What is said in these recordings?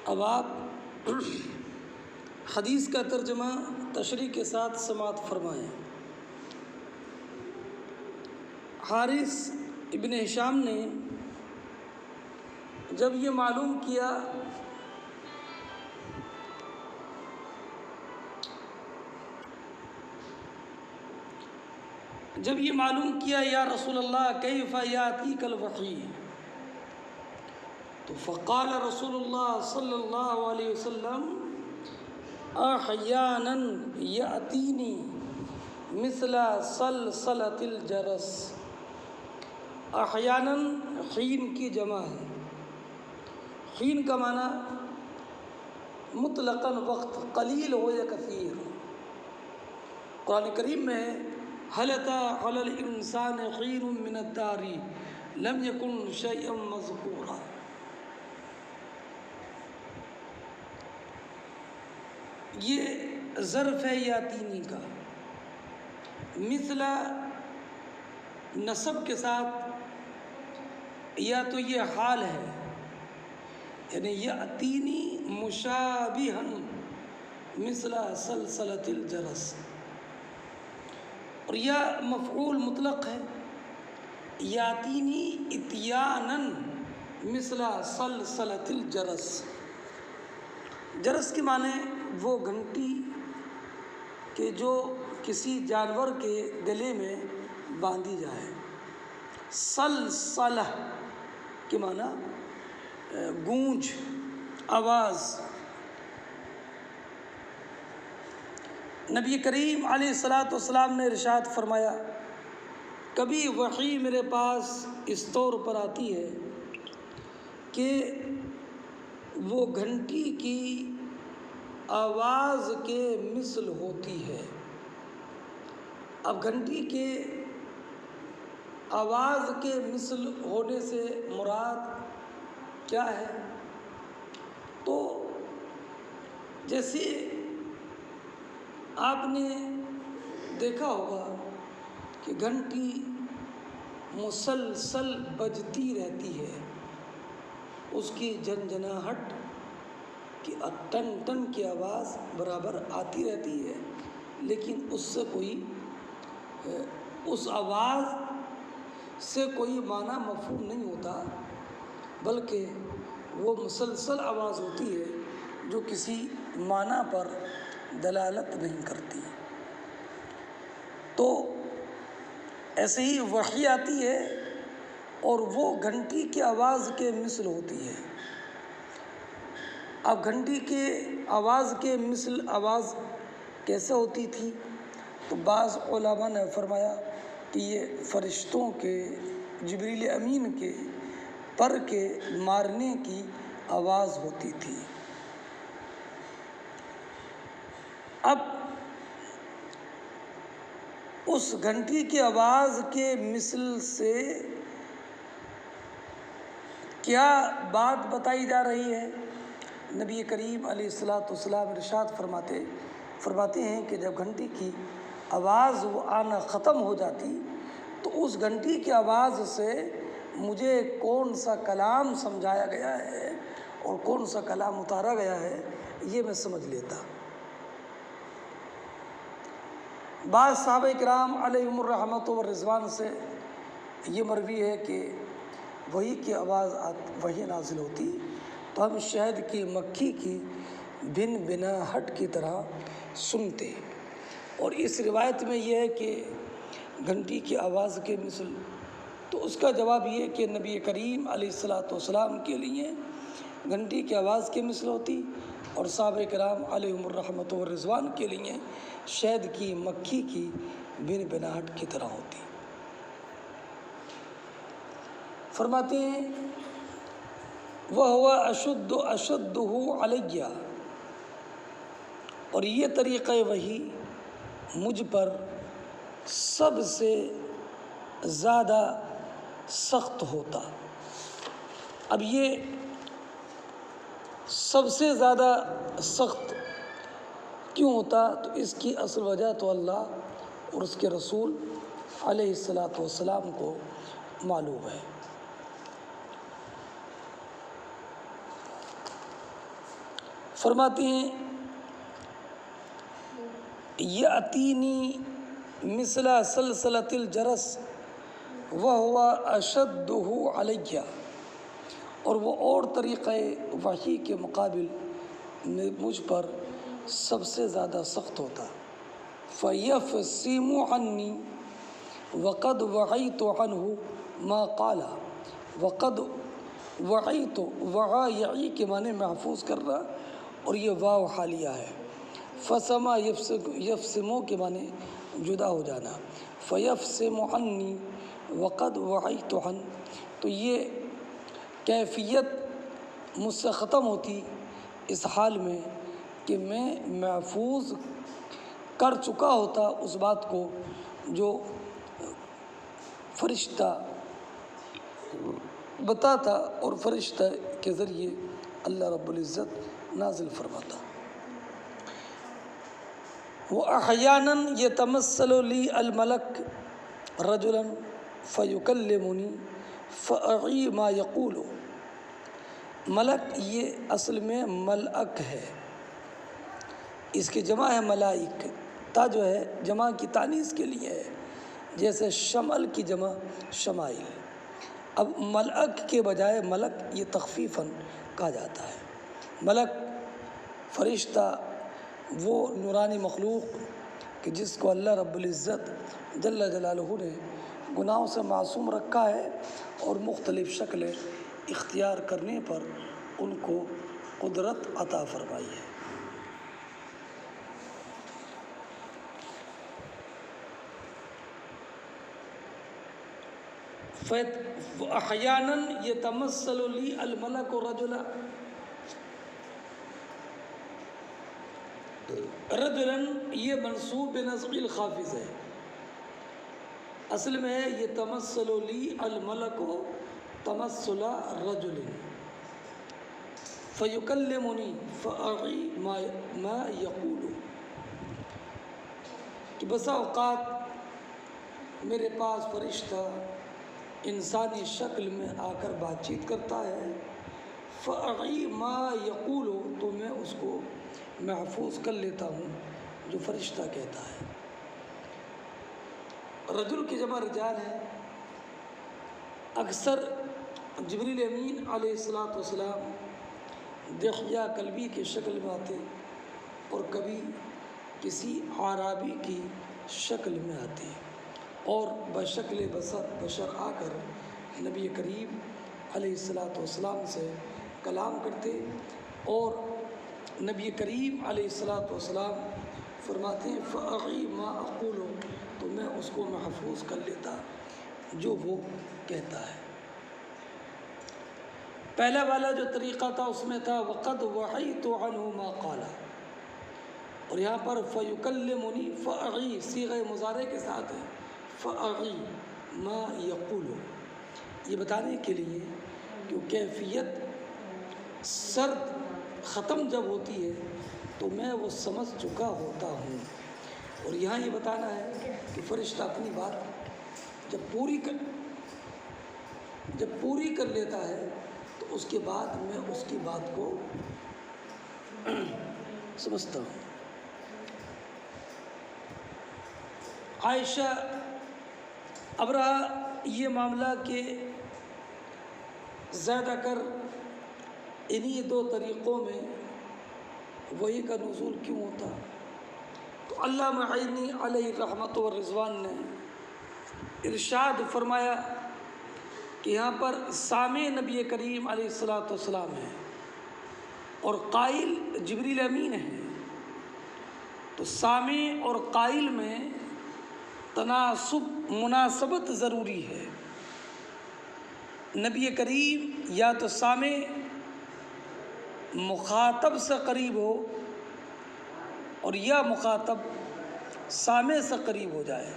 اب آپ حدیث کا ترجمہ تشریح کے ساتھ سماعت فرمائیں۔ حارث ابن ہشام نے جب یہ معلوم کیا یا رسول اللہ کیف یاتیک الوحی، تو فقال رسول اللہ صلی اللہ علیہ وسلم احیانا یاتینی مثل سلسلۃ الجرس۔ احیانا حین کی جمع ہے۔ حین کا معنی مطلقاً وقت، قلیل ہو یا کثیر۔ قرآن کریم میں هل أتى على الإنسان حين من الدهر لم يكن شيئا مذكورا۔ یہ ظرف ہے یاتینی کا، مثل نصب کے ساتھ یا تو یہ حال ہے، یعنی یاتینی مشابہا مثل سلسلۃ الجرس، اور یا مفعول مطلق ہے، یاتینی اتیانا مثل سلسلۃ الجرس۔ جرس کے معنی وہ گھنٹی کہ جو کسی جانور کے گلے میں باندھی جائے۔ سلسلہ کے معنی گونج، آواز۔ نبی کریم علیہ الصلوۃ نے ارشاد فرمایا، کبھی وحی میرے پاس اس طور پر آتی ہے کہ وہ گھنٹی کی آواز کے مثل ہوتی ہے۔ اب گھنٹی کے آواز کے مثل ہونے سے مراد کیا ہے؟ تو جیسے آپ نے دیکھا ہوگا کہ گھنٹی مسلسل بجتی رہتی ہے، اس کی جھنجھناہٹ کی ٹن ٹن کی آواز برابر آتی رہتی ہے، لیکن اس آواز سے کوئی معنی مفہوم نہیں ہوتا، بلکہ وہ مسلسل آواز ہوتی ہے جو کسی معنی پر دلالت نہیں کرتی۔ تو ایسے ہی وحی آتی ہے اور وہ گھنٹی کی آواز کے مثل ہوتی ہے۔ اب گھنٹی کے آواز کے مثل آواز کیسے ہوتی تھی؟ تو بعض علماء نے فرمایا کہ یہ فرشتوں کے، جبریل امین کے پر کے مارنے کی آواز ہوتی تھی۔ اب اس گھنٹی کی آواز کے مثل سے کیا بات بتائی جا رہی ہے؟ نبی کریم علیہ الصلوۃ ارشاد فرماتے ہیں کہ جب گھنٹی کی آواز وہ آنا ختم ہو جاتی تو اس گھنٹی کی آواز سے مجھے کون سا کلام سمجھایا گیا ہے اور کون سا کلام اتارا گیا ہے یہ میں سمجھ لیتا۔ بعض صحابہ کرام علیہم الرحمۃ والرضوان سے یہ مروی ہے کہ وحی کی آواز وحی نازل ہوتی تو ہم شہد کی مکھی کی بن بناہٹ کی طرح سنتے، اور اس روایت میں یہ ہے کہ گھنٹی کی آواز کے مثل، تو اس کا جواب یہ کہ نبی کریم علیہ الصلوۃ کے لیے گھنٹی کی آواز کے مثل ہوتی، اور صحابہ کرام علیہم الرحمۃ والرضوان کے لیے شہد کی مکھی کی بن بناہٹ کی طرح ہوتی۔ فرماتے ہیں وَهُوَ أَشُدُّهُ عَلَيَّ، اور یہ طریقہ وحی مجھ پر سب سے زیادہ سخت ہوتا۔ اب یہ سب سے زیادہ سخت کیوں ہوتا؟ تو اس کی اصل وجہ تو اللہ اور اس کے رسول علیہ السلام کو معلوم ہے۔ فرماتے ہیں یأتینی مثل سلسلۃ الجرس وہو اشدہ علیہ، اور وہ اور طریقہ وحی کے مقابل میں مجھ پر سب سے زیادہ سخت ہوتا۔ فیفصم عنی وقد وعیت عنہ ما قال، وقد وعیت، وعا یعی کے معنی محفوظ کرنا، اور یہ واو حالیہ ہے۔ فصما یفصمو کے معنی جدا ہو جانا، فیفصم عنی وقد وعیت عنہ، تو یہ کیفیت مجھ سے ختم ہوتی اس حال میں کہ میں محفوظ کر چکا ہوتا اس بات کو جو فرشتہ بتاتا اور فرشتہ کے ذریعے اللہ رب العزت نازل فرماتا۔ وَأَحْيَانًا يَتَمَثَّلُ لِي الْمَلَكُ رَجُلًا فَيُكَلِّمُنِي فَأَعِي مَا يَقُولُ۔ ملک یہ اصل میں ملک ہے، اس کی جمع ہے ملائک، تا جو ہے جمع کی تانیث کے لیے ہے، جیسے شمل کی جمع شمائل۔ اب ملک کے بجائے ملک یہ تخفیفاً کہا جاتا ہے۔ ملک فرشتہ وہ نورانی مخلوق کہ جس کو اللہ رب العزت جل جلالہ نے گناہوں سے معصوم رکھا ہے، اور مختلف شکلیں اختیار کرنے پر ان کو قدرت عطا فرمائی ہے۔ احیاناً یتمثل لی الملک رجلا، رجلاً یہ منصوب بنصب الخافض ہے، اصل میں ہے یتمثل لی الملک تمثل رجل فیکلمنی فاعی ما یقول، کہ بسا اوقات میرے پاس فرشتہ انسانی شکل میں آ کر بات چیت کرتا ہے، فاعی ما یقول، تو میں اس کو محفوظ کر لیتا ہوں جو فرشتہ کہتا ہے۔ رجل کی جمع رجال ہے، اکثر جبریل امین علیہ السلام دحیہ کلبی کی شکل میں آتے، اور کبھی کسی عرابی کی شکل میں آتے، اور بشکل بشر آ کر نبی کریم علیہ السلام سے کلام کرتے، اور نبی کریم علیہ السلام فرماتے ہیں فاعی ما اقول، تو میں اس کو محفوظ کر لیتا جو وہ کہتا ہے۔ پہلا والا جو طریقہ تھا اس میں تھا وقد وعیت عنہ ما قال، اور یہاں پر فیکلمنی فاعی صیغہ مضارع کے ساتھ ہے، فاعی ما یقول، یہ بتانے کے لیے کہ کیفیت سرد ختم جب ہوتی ہے تو میں وہ سمجھ چکا ہوتا ہوں، اور یہاں یہ بتانا ہے کہ فرشتہ اپنی بات جب پوری کر لیتا ہے تو اس کے بعد میں اس کی بات کو سمجھتا ہوں۔ عائشہ ابرہ یہ معاملہ کہ زیادہ کر انہی دو طریقوں میں وحی کا نزول کیوں ہوتا، تو علامہ عینی علیہ رحمت و رضوان نے ارشاد فرمایا کہ یہاں پر سامع نبی کریم علیہ السلام ہے اور قائل جبریل امین ہے، تو سامع اور قائل میں تناسب مناسبت ضروری ہے۔ نبی کریم یا تو سامع مخاطب سے قریب ہو، اور یا مخاطب سامع سے قریب ہو جائے،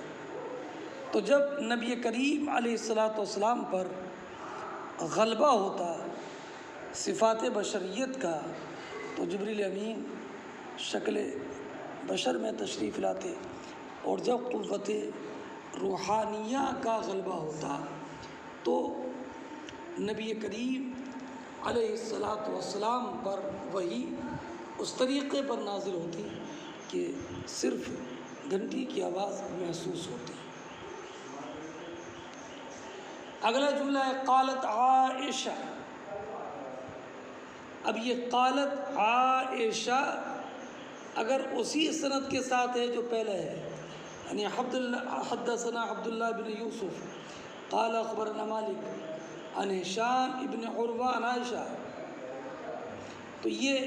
تو جب نبی کریم علیہ السلام پر غلبہ ہوتا صفات بشریت کا، تو جبریل امین شکل بشر میں تشریف لاتے، اور جب قوت روحانیہ کا غلبہ ہوتا تو نبی کریم علیہ السلام پر وحی اس طریقے پر نازل ہوتی کہ صرف گھنٹی کی آواز محسوس ہوتی۔ اگلا جملہ ہے قالت عائشہ۔ اب یہ قالت عائشہ اگر اسی سند کے ساتھ ہے جو پہلے ہے، یعنی حدثنا عبداللہ بن یوسف قال اخبرنا مالک عن ہشام ابن عروہ عن عائشہ، تو یہ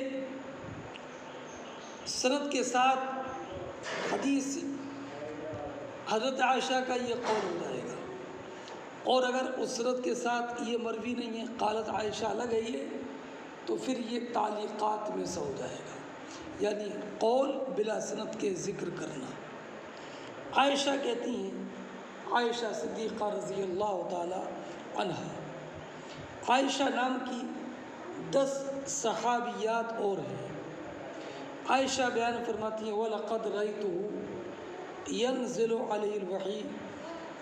سند کے ساتھ حدیث حضرت عائشہ کا یہ قول ہو جائے گا۔ اور اگر اس سند کے ساتھ یہ مروی نہیں ہے، قالت عائشہ الگ ہے یہ، تو پھر یہ تعلیقات میں سے ہو جائے گا، یعنی قول بلا سند کے ذکر کرنا۔ عائشہ کہتی ہیں، عائشہ صدیقہ رضی اللہ تعالی عنہا، عائشہ نام کی 10 صحابیات اور ہیں۔ عائشہ بیان فرماتی ہیں وَلَقَدْ رَأَيْتُهُ يَنزِلُ عَلَيْهِ الْوَحْيُ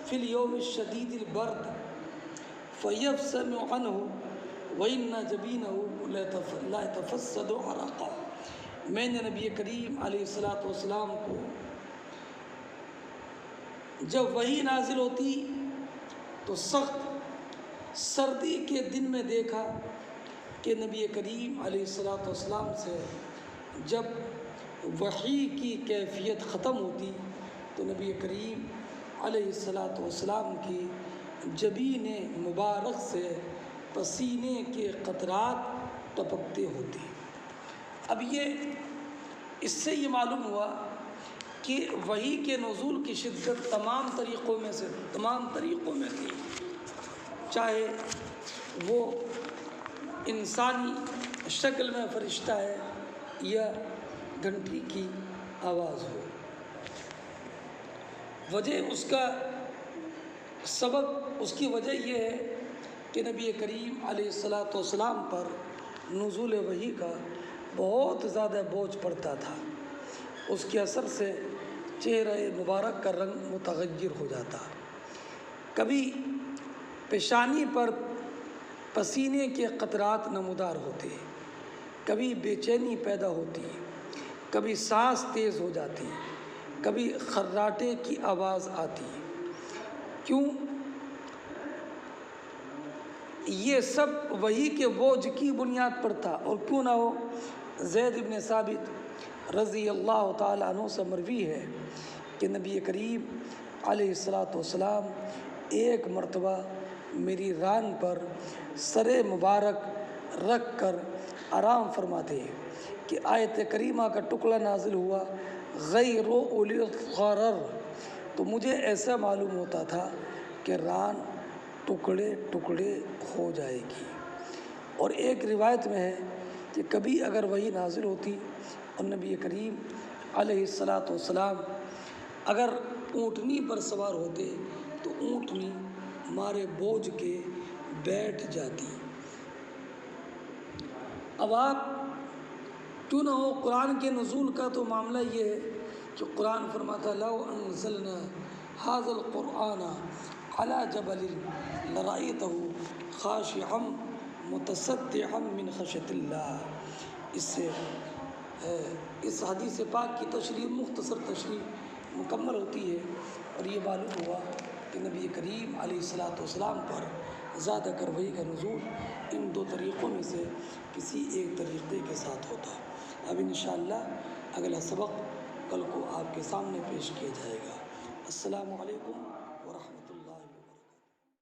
فِي الْيَوْمِ الشَّدِيدِ الْبَرْدِ فَيَفْصَمُ عَنْهُ وَإِنَّ جَبِينَهُ لَا يَتَفَصَّدُ عَرَقًا۔ میں نے نبی کریم علیہ السلام کو جب وحی نازل ہوتی تو سخت سردی کے دن میں دیکھا کہ نبی کریم علیہ السلام سے جب وحی کی کیفیت ختم ہوتی تو نبی کریم علیہ السلام کی جبین مبارک سے پسینے کے قطرات ٹپکتے ہوتے۔ اب اس سے یہ معلوم ہوا کہ وحی کے نزول کی شدت تمام طریقوں میں تھی، چاہے وہ انسانی شکل میں فرشتہ ہے یا گھنٹی کی آواز ہو۔ وجہ اس کا سبب، اس کی وجہ یہ ہے کہ نبی کریم علیہ السلام پر نزول وحی کا بہت زیادہ بوجھ پڑتا تھا۔ اس کے اثر سے چہرہ مبارک کا رنگ متغیر ہو جاتا، کبھی پیشانی پر پسینے کے قطرات نمودار ہوتے، کبھی بے چینی پیدا ہوتی، کبھی سانس تیز ہو جاتی، کبھی خراٹے کی آواز آتی۔ کیوں؟ یہ سب وحی کے بوجھ کی بنیاد پر تھا، اور کیوں نہ ہو۔ زید بن ثابت رضی اللہ تعالیٰ عنہ سے مروی ہے کہ نبی کریم علیہ السلام ایک مرتبہ میری ران پر سر مبارک رکھ کر آرام فرماتے کہ آیت کریمہ کا ٹکڑا نازل ہوا غیر اولی الضرر، تو مجھے ایسا معلوم ہوتا تھا کہ ران ٹکڑے ٹکڑے ہو جائے گی۔ اور ایک روایت میں ہے کہ کبھی اگر وہی نازل ہوتی اور نبی کریم علیہ السلام اگر اونٹنی پر سوار ہوتے تو اونٹنی مارے بوجھ کے بیٹھ جاتی۔ اب آپ کیوں نہ ہو، قرآن کے نزول کا تو معاملہ یہ ہے کہ قرآن فرماتا لو انزلنا ھذا القرآن علی جبل لرأیتہ خاشعا متصدعا من خشیۃ اللہ۔ اس حدیث پاک کی تشریح، مختصر تشریح مکمل ہوتی ہے، اور یہ معلوم ہوا کہ نبی کریم علیہ السلام پر زیادہ کر وحی کا نزول ان 2 طریقوں میں سے کسی ایک طریقے کے ساتھ ہوتا۔ اب انشاءاللہ اگلا سبق کل کو آپ کے سامنے پیش کیا جائے گا۔ السلام علیکم ورحمۃ اللہ۔